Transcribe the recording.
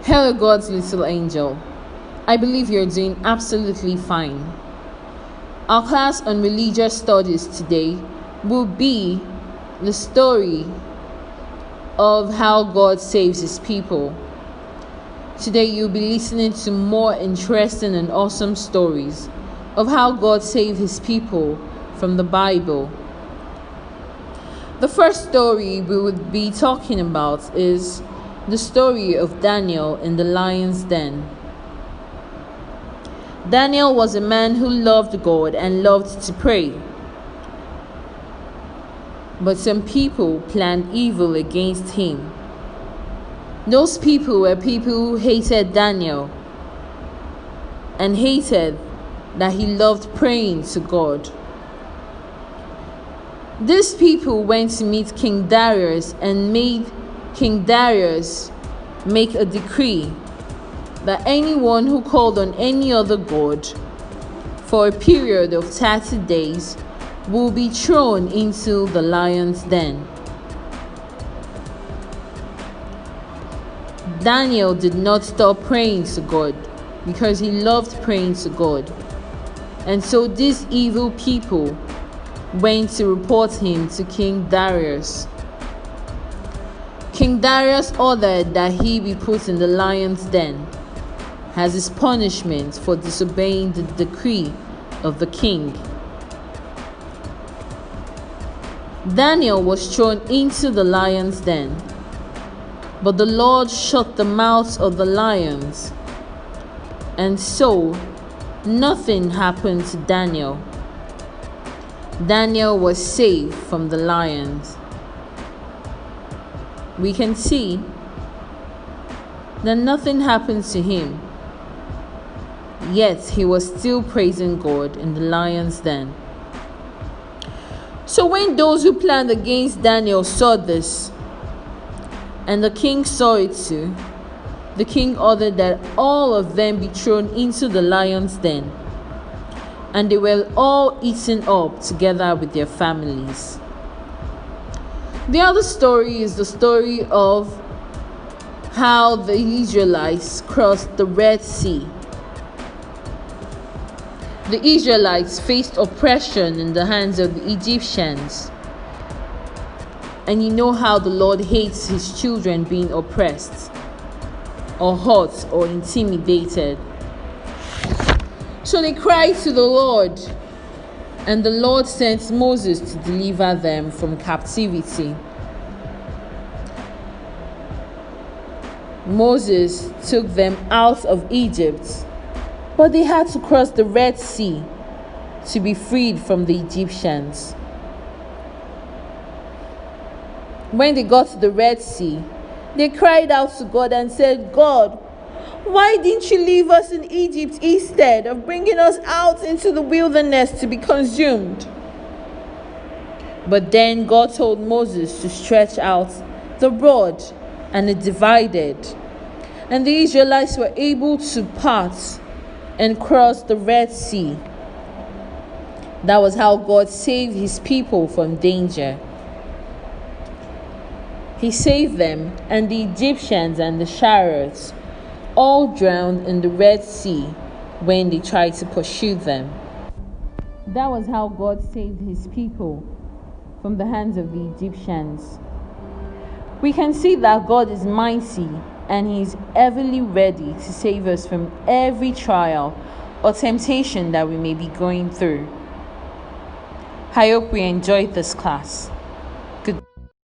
Hello, God's little angel. I believe you're doing absolutely fine. Our class on religious studies today will be the story of how God saves his people. Today you'll be listening to more interesting and awesome stories of how God saved his people from the Bible. The first story we would be talking about is the story of Daniel in the lion's den. Daniel was a man who loved God and loved to pray. But some people planned evil against him. Those people were people who hated Daniel and hated that he loved praying to God. These people went to meet King Darius and made King Darius make a decree that anyone who called on any other god for a period of 30 days will be thrown into the lion's den. Daniel did not stop praying to God because he loved praying to God. And so these evil people went to report him to King Darius. King Darius ordered that he be put in the lion's den as his punishment for disobeying the decree of the king. Daniel was thrown into the lion's den, but the Lord shut the mouths of the lions, and so nothing happened to Daniel. Daniel was saved from the lions. We can see that nothing happened to him, yet he was still praising God in the lion's den. So when those who planned against Daniel saw this, and the king saw it too, the king ordered that all of them be thrown into the lion's den, and they were all eaten up together with their families. The other story is the story of how the Israelites crossed the Red Sea. The Israelites faced oppression in the hands of the Egyptians. And you know how the Lord hates his children being oppressed or hurt or intimidated. So they cried to the Lord, and the Lord sent Moses to deliver them from captivity. Moses took them out of Egypt, but they had to cross the Red Sea to be freed from the Egyptians. When they got to the Red Sea, they cried out to God and said, "God, why didn't you leave us in Egypt instead of bringing us out into the wilderness to be consumed?" But then God told Moses to stretch out the rod, and it divided, and the Israelites were able to part and cross the Red Sea. That was how God saved his people from danger. He saved them, and the Egyptians and the chariots all drowned in the Red Sea when they tried to pursue them. That was how God saved his people from the hands of the Egyptians. We can see that God is mighty and he is everly ready to save us from every trial or temptation that we may be going through. I hope we enjoyed this class.